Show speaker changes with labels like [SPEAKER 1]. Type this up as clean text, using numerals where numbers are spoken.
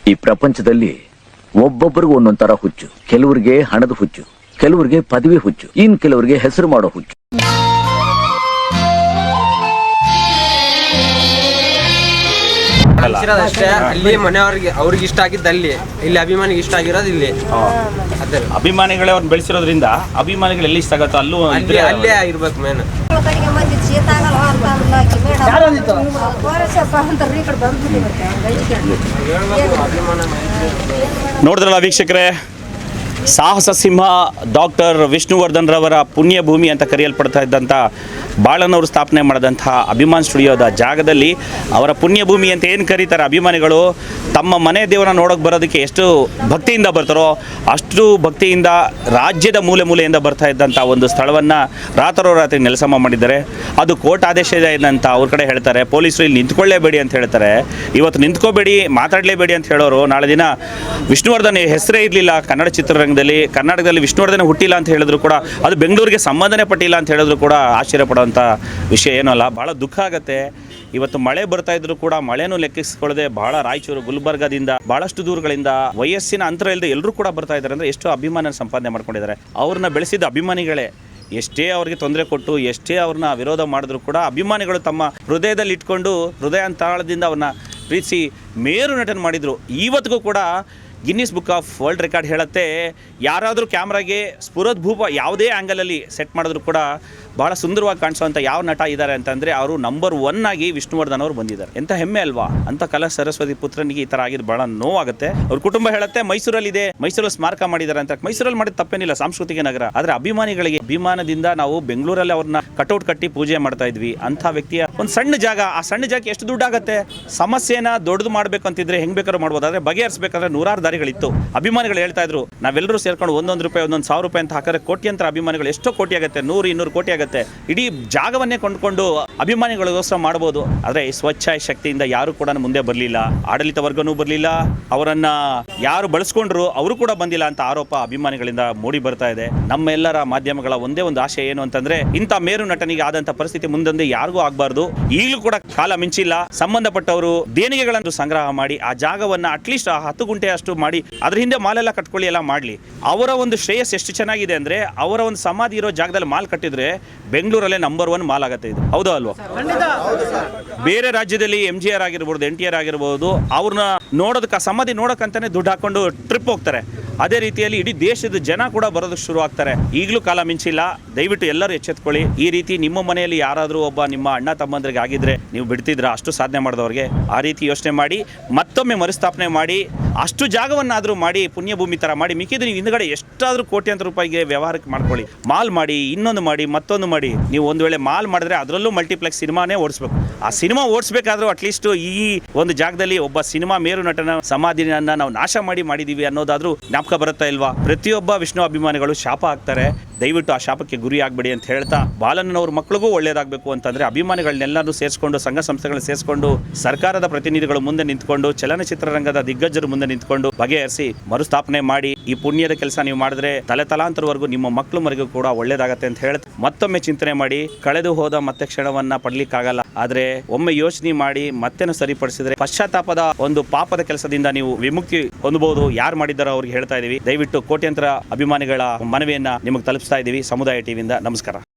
[SPEAKER 1] ಈ ಪ್ರಪಂಚದಲ್ಲಿ ಒಬ್ಬೊಬ್ಬರಿಗೂ ಒಂದೊಂದ್ ತರ ಹುಚ್ಚು. ಕೆಲವರಿಗೆ ಹಣದ ಹುಚ್ಚು, ಕೆಲವರಿಗೆ ಪದವಿ ಹುಚ್ಚು, ಇನ್ ಕೆಲವರಿಗೆ ಹೆಸರು ಮಾಡೋ ಹುಚ್ಚು.
[SPEAKER 2] ಅಷ್ಟೇ ಅಲ್ಲಿ ಮನೆಯವ್ರಿಗೆ ಅವ್ರಿಗೆ ಇಷ್ಟ ಆಗಿದ್ದು ಅಲ್ಲಿ, ಇಲ್ಲಿ ಅಭಿಮಾನಿಗೆ ಇಷ್ಟ ಆಗಿರೋದು ಇಲ್ಲಿ.
[SPEAKER 3] ಅಭಿಮಾನಿಗಳೇ ಅವ್ರನ್ನ ಬೆಳೆಸಿರೋದ್ರಿಂದ ಅಭಿಮಾನಿಗಳು ಎಲ್ಲಿ ಇಷ್ಟ ಆಗತ್ತೋ ಅಲ್ಲೂ
[SPEAKER 2] ಅಲ್ಲೇ ಇರ್ಬೇಕು ಮೇನ್.
[SPEAKER 3] ನೋಡಿದ್ರಲ್ಲ ವೀಕ್ಷಕರೇ, ಸಾಹಸ ಸಿಂಹ ಡಾಕ್ಟರ್ ವಿಷ್ಣುವರ್ಧನ್ ರವರ ಪುಣ್ಯ ಭೂಮಿ ಅಂತ ಕರೆಯಲ್ಪಡ್ತಾ ಇದ್ದಂಥ ಬಾಳನವರು ಸ್ಥಾಪನೆ ಮಾಡಿದಂತಹ ಅಭಿಮಾನ್ ಸ್ಟುಡಿಯೋದ ಜಾಗದಲ್ಲಿ ಅವರ ಪುಣ್ಯ ಭೂಮಿ ಅಂತ ಏನು ಕರೀತಾರೆ ಅಭಿಮಾನಿಗಳು, ತಮ್ಮ ಮನೆ ದೇವರನ್ನ ನೋಡೋಕೆ ಬರೋದಕ್ಕೆ ಎಷ್ಟು ಭಕ್ತಿಯಿಂದ ಬರ್ತಾರೋ ಅಷ್ಟು ಭಕ್ತಿಯಿಂದ ರಾಜ್ಯದ ಮೂಲೆ ಮೂಲೆಯಿಂದ ಬರ್ತಾ ಇದ್ದಂಥ ಒಂದು ಸ್ಥಳವನ್ನು ರಾತ್ರೋರಾತ್ರಿ ನೆಲಸಮ ಮಾಡಿದ್ದಾರೆ. ಅದು ಕೋರ್ಟ್ ಆದೇಶ ಇದೆ ಅಂತ ಅವ್ರ ಕಡೆ ಹೇಳ್ತಾರೆ. ಪೊಲೀಸರು ಇಲ್ಲಿ ನಿಂತ್ಕೊಳ್ಳೇಬೇಡಿ ಅಂತ ಹೇಳ್ತಾರೆ. ಇವತ್ತು ನಿಂತ್ಕೋಬೇಡಿ, ಮಾತಾಡಲೇಬೇಡಿ ಅಂತ ಹೇಳೋರು ನಾಳೆ ದಿನ ವಿಷ್ಣುವರ್ಧನ್ ಹೆಸರೇ ಇರಲಿಲ್ಲ ಕನ್ನಡ ಚಿತ್ರರಂಗದಲ್ಲಿ, ಕರ್ನಾಟಕದಲ್ಲಿ ವಿಷ್ಣುವರ್ಧನ್ ಹುಟ್ಟಿಲ್ಲ ಅಂತ ಹೇಳಿದ್ರು ಕೂಡ, ಅದು ಬೆಂಗಳೂರಿಗೆ ಸಂಬಂಧನೇ ಪಟ್ಟಿಲ್ಲ ಅಂತ ಹೇಳಿದ್ರು ಕೂಡ ಆಶ್ಚರ್ಯ ಪಡುವಂಥ ವಿಷಯ ಏನೂ ಅಲ್ಲ. ಭಾಳ ದುಃಖ ಆಗುತ್ತೆ. ಇವತ್ತು ಮಳೆ ಬರ್ತಾ ಇದ್ರು ಕೂಡ ಮಳೆನೂ ಲೆಕ್ಕಿಸ್ಕೊಳ್ಳದೆ ಬಹಳ ರಾಯಚೂರು, ಗುಲ್ಬರ್ಗದಿಂದ ಬಹಳಷ್ಟು ದೂರಗಳಿಂದ ವಯಸ್ಸಿನ ಅಂತರ ಇಲ್ಲದೆ ಎಲ್ಲರೂ ಕೂಡ ಬರ್ತಾ ಇದ್ದಾರೆ. ಅಂದರೆ ಎಷ್ಟು ಅಭಿಮಾನ ಸಂಪಾದನೆ ಮಾಡ್ಕೊಂಡಿದ್ದಾರೆ. ಅವ್ರನ್ನ ಬೆಳೆಸಿದ ಅಭಿಮಾನಿಗಳೇ. ಎಷ್ಟೇ ಅವ್ರಿಗೆ ತೊಂದರೆ ಕೊಟ್ಟು ಎಷ್ಟೇ ಅವ್ರನ್ನ ವಿರೋಧ ಮಾಡಿದ್ರು ಕೂಡ ಅಭಿಮಾನಿಗಳು ತಮ್ಮ ಹೃದಯದಲ್ಲಿ ಇಟ್ಕೊಂಡು ಹೃದಯಾಂತರಾಳದಿಂದ ಅವ್ರನ್ನ ಪ್ರೀತಿಸಿ ಮೇರು ನಟನೆ ಮಾಡಿದರು. ಇವತ್ತಿಗೂ ಕೂಡ Guinness book of world record ಹೇಳುತ್ತೆ, ಯಾರಾದರೂ ಕ್ಯಾಮ್ರಾಗೆ ಸ್ಫುರದ್ಭೂಪ ಯಾವುದೇ ಆ್ಯಂಗಲಲ್ಲಿ ಸೆಟ್ ಮಾಡಿದ್ರು ಕೂಡ ಭಾಳ ಸುಂದರವಾಗಿ ಕಾಣಿಸೋವಂಥ ಯಾವ ನಟ ಇದ್ದಾರೆ ಅಂತಂದರೆ ಅವರು ನಂಬರ್ 1 ಆಗಿ ವಿಷ್ಣುವರ್ಧನ್ ಅವರು ಬಂದಿದ್ದಾರೆ. ಎಂಥ ಹೆಮ್ಮೆ ಅಲ್ವಾ? ಅಂಥ ಕಲಾ ಸರಸ್ವತಿ ಪುತ್ರನಿಗೆ ಈ ಥರ ಆಗಿದ್ದು ಭಾಳ ನೋವಾಗುತ್ತೆ. ಅವ್ರ ಕುಟುಂಬ ಹೇಳುತ್ತೆ ಮೈಸೂರಲ್ಲಿದೆ, ಮೈಸೂರಲ್ಲಿ ಸ್ಮಾರಕ ಮಾಡಿದ್ದಾರೆ ಅಂತ. ಮೈಸೂರಲ್ಲಿ ಮಾಡಿದ ತಪ್ಪೇನಿಲ್ಲ, ಸಾಂಸ್ಕೃತಿಕ ನಗರ. ಆದರೆ ಅಭಿಮಾನಿಗಳಿಗೆ ಅಭಿಮಾನದಿಂದ ನಾವು ಬೆಂಗಳೂರಲ್ಲಿ ಅವ್ರನ್ನ ಕಟೌಟ್ ಕಟ್ಟಿ ಪೂಜೆ ಮಾಡ್ತಾ ಇದ್ವಿ. ಅಂಥ ವ್ಯಕ್ತಿಯ ಒಂದು ಸಣ್ಣ ಜಾಗ, ಆ ಸಣ್ಣ ಜಾಗಕ್ಕೆ ಎಷ್ಟು ದುಡ್ಡಾಗುತ್ತೆ? ಸಮಸ್ಯೆನ ದೊಡ್ಡದು ಮಾಡಬೇಕು ಅಂತಿದ್ರೆ ಹೆಂಗೆ ಬೇಕಾದ್ರೂ ಮಾಡ್ಬೋದು. ಆದರೆ ಬಗೆಹರಿಸಬೇಕಾದ್ರೆ ನೂರಾರು ದಾರಿಗಳಿತ್ತು. ಅಭಿಮಾನಿಗಳು ಹೇಳ್ತಾ ಇದ್ರು, ನಾವೆಲ್ಲರೂ ಸೇರ್ಕೊಂಡು ಒಂದೊಂದು ರೂಪಾಯಿ, ಒಂದೊಂದು 1000 ರೂಪಾಯಿ ಅಂತ ಹಾಕಿದ್ರೆ ಕೋಟ್ಯಂತರ ಅಭಿಮಾನಿಗಳು ಎಷ್ಟೋ ಕೋಟಿ ಆಗುತ್ತೆ, 100-200 ಕೋಟಿ ಆಗುತ್ತೆ. ಇಡೀ ಜಾಗವನ್ನೇ ಕೊಂಡ್ಕೊಂಡು ಅಭಿಮಾನಿಗಳಿಗೋಸ್ಕರ ಮಾಡ್ಬೋದು. ಆದರೆ ಸ್ವಚ್ಛ ಶಕ್ತಿಯಿಂದ ಯಾರು ಕೂಡ ಮುಂದೆ ಬರಲಿಲ್ಲ, ಆಡಳಿತ ವರ್ಗನೂ ಬರಲಿಲ್ಲ, ಅವರನ್ನ ಯಾರು ಬಳಸ್ಕೊಂಡ್ರು ಅವರು ಕೂಡ ಬಂದಿಲ್ಲ ಅಂತ ಆರೋಪ ಅಭಿಮಾನಿಗಳಿಂದ ಮೂಡಿ ಬರ್ತಾ ಇದೆ. ನಮ್ಮೆಲ್ಲರ ಮಾಧ್ಯಮಗಳ ಒಂದೇ ಒಂದು ಆಶೆ ಏನು ಅಂತಂದ್ರೆ, ಇಂಥ ಮೇರು ನಟನಿಗೆ ಆದಂತ ಪರಿಸ್ಥಿತಿ ಮುಂದೊಂದು ಯಾರಿಗೂ ಆಗಬಾರ್ದು. ಈಗಲೂ ಕೂಡ ಕಾಲ ಮಿಂಚಿಲ್ಲ. ಸಂಬಂಧಪಟ್ಟವರು ದೇಣಿಗೆಗಳನ್ನು ಸಂಗ್ರಹ ಮಾಡಿ ಆ ಜಾಗವನ್ನ ಅಟ್ಲೀಸ್ಟ್ 10 ಗುಂಟೆ ಅಷ್ಟು ಮಾಡಿ ಅದ್ರ ಹಿಂದೆ ಮಾಲೆಲ್ಲ ಕಟ್ಕೊಳ್ಳಿ, ಎಲ್ಲ ಮಾಡಲಿ. ಅವರ ಒಂದು ಶ್ರೇಯಸ್ ಎಷ್ಟು ಚೆನ್ನಾಗಿದೆ ಅಂದ್ರೆ, ಅವರ ಒಂದು ಸಮಾಧಿ ಇರೋ ಜಾಗದಲ್ಲಿ ಮಾಲ್ ಕಟ್ಟಿದ್ರೆ ಬೆಂಗಳೂರಲ್ಲೇ ನಂಬರ್ 1 ಮಾಲ್ ಆಗುತ್ತೆ. ಇದು ಹೌದಾ ಅಲ್ವಾ? ಬೇರೆ ರಾಜ್ಯದಲ್ಲಿ MGR ಆಗಿರ್ಬೋದು, NTR ಆಗಿರ್ಬೋದು, ಅವ್ರನ್ನ ನೋಡೋದಕ್ಕೆ ಆ ಸಮಾಧಿ ನೋಡೋಕ್ಕಂತಾನೆ ದುಡ್ಡು ಹಾಕೊಂಡು ಟ್ರಿಪ್ ಹೋಗ್ತಾರೆ. ಅದೇ ರೀತಿಯಲ್ಲಿ ಇಡೀ ದೇಶದ ಜನ ಕೂಡ ಬರೋದಕ್ಕೆ ಶುರು ಆಗ್ತಾರೆ. ಈಗಲೂ ಕಾಲ ಮಿಂಚಿಲ್ಲ. ದಯವಿಟ್ಟು ಎಲ್ಲರೂ ಎಚ್ಚೆತ್ಕೊಳ್ಳಿ. ಈ ರೀತಿ ನಿಮ್ಮ ಮನೆಯಲ್ಲಿ ಯಾರಾದರೂ ಒಬ್ಬ ನಿಮ್ಮ ಅಣ್ಣ ತಮ್ಮಂದ್ರಿಗೆ ಆಗಿದ್ರೆ ನೀವು ಬಿಡ್ತಿದ್ರ ಅಷ್ಟು ಸಾಧನೆ ಮಾಡಿದವ್ರಿಗೆ? ಆ ರೀತಿ ಯೋಚನೆ ಮಾಡಿ ಮತ್ತೊಮ್ಮೆ ಮರುಸ್ಥಾಪನೆ ಮಾಡಿ ಅಷ್ಟು ಜಾಗವನ್ನಾದರೂ ಮಾಡಿ ಪುಣ್ಯಭೂಮಿ ಥರ ಮಾಡಿ. ಮಿಕ್ಕಿದ್ದು ನೀವು ಹಿಂದ್ಗಡೆ ಎಷ್ಟಾದರೂ ಕೋಟ್ಯಾಂತರ ರೂಪಾಯಿಗೆ ವ್ಯವಹಾರಕ್ಕೆ ಮಾಡ್ಕೊಳ್ಳಿ. ಮಾಲ್ ಮಾಡಿ, ಇನ್ನೊಂದು ಮಾಡಿ, ಮತ್ತೊಂದು ಮಾಡಿ. ನೀವು ಒಂದು ವೇಳೆ ಮಾಲ್ ಮಾಡಿದ್ರೆ ಅದರಲ್ಲೂ ಮಲ್ಟಿಪ್ಲೆಕ್ಸ್ ಸಿನಿಮಾನೇ ಓಡಿಸ್ಬೇಕು. ಆ ಸಿನಿಮಾ ಓಡಿಸ್ಬೇಕಾದ್ರೂ ಅಟ್ಲೀಸ್ಟ್ ಈ ಒಂದು ಜಾಗದಲ್ಲಿ ಒಬ್ಬ ಸಿನಿಮಾ ಮೇರು ನಟನ ಸಮಾಧಿಯನ್ನ ನಾವು ನಾಶ ಮಾಡಿದ್ದೀವಿ ಅನ್ನೋದಾದ್ರೂ ಜ್ಞಾಪಕ ಬರುತ್ತಾ ಇಲ್ವಾ? ಪ್ರತಿಯೊಬ್ಬ ವಿಷ್ಣು ಅಭಿಮಾನಿಗಳು ಶಾಪ ಹಾಕ್ತಾರೆ. ದಯವಿಟ್ಟು ಆ ಶಾಪಕ್ಕೆ ಗುರಿ ಆಗಬೇಡಿ ಅಂತ ಹೇಳ್ತಾ, ಬಾಲಣ್ಣನವ್ರ ಮಕ್ಕಳಿಗೂ ಒಳ್ಳೇದಾಗಬೇಕು ಅಂತಂದ್ರೆ ಅಭಿಮಾನಿಗಳನ್ನೆಲ್ಲರೂ ಸೇರಿಸ್ಕೊಂಡು, ಸಂಘ ಸಂಸ್ಥೆಗಳನ್ನ ಸೇರಿಸ್ಕೊಂಡು, ಸರ್ಕಾರದ ಪ್ರತಿನಿಧಿಗಳು ಮುಂದೆ ನಿಂತ್ಕೊಂಡು, ಚಲನಚಿತ್ರರಂಗದ ದಿಗ್ಗಜರು ಮುಂದೆ ನಿಂತ್ಕೊಂಡು ಬಗೆಹರಿಸಿ ಮರುಸ್ಥಾಪನೆ ಮಾಡಿ. ಈ ಪುಣ್ಯದ ಕೆಲಸ ನೀವು ಮಾಡಿದ್ರೆ ತಲೆತಲಾಂತರವರೆಗೂ ನಿಮ್ಮ ಮಕ್ಕಳು ಮರಿಗೂ ಕೂಡ ಒಳ್ಳೇದಾಗತ್ತೆ ಅಂತ ಹೇಳ್ತಾ ಮತ್ತೊಮ್ಮೆ ಚಿಂತನೆ ಮಾಡಿ. ಕಳೆದು ಹೋದ ಮತ್ತೆ ಕ್ಷಣವನ್ನ ಪಡ್ಲಿಕ್ಕಾಗಲ್ಲ. ಆದ್ರೆ ಒಮ್ಮೆ ಯೋಚನೆ ಮಾಡಿ ಮತ್ತೇನು ಸರಿಪಡಿಸಿದ್ರೆ ಪಶ್ಚಾತ್ತಾಪದ ಒಂದು ಪಾಪದ ಕೆಲಸದಿಂದ ನೀವು ವಿಮುಕ್ತಿ ಹೊಂದಬಹುದು. ಯಾರು ಮಾಡಿದ್ದಾರೋ ಅವ್ರಿಗೆ ಹೇಳ್ತಾ ಇದೀವಿ. ದಯವಿಟ್ಟು ಕೋಟ್ಯಂತರ ಅಭಿಮಾನಿಗಳ ಮನವಿಯನ್ನ ನಿಮಗೆ ತಲುಪಿಸ್ತಾ ಇದೀವಿ ಸಮುದಾಯ ಟಿವಿಯಿಂದ. ನಮಸ್ಕಾರ.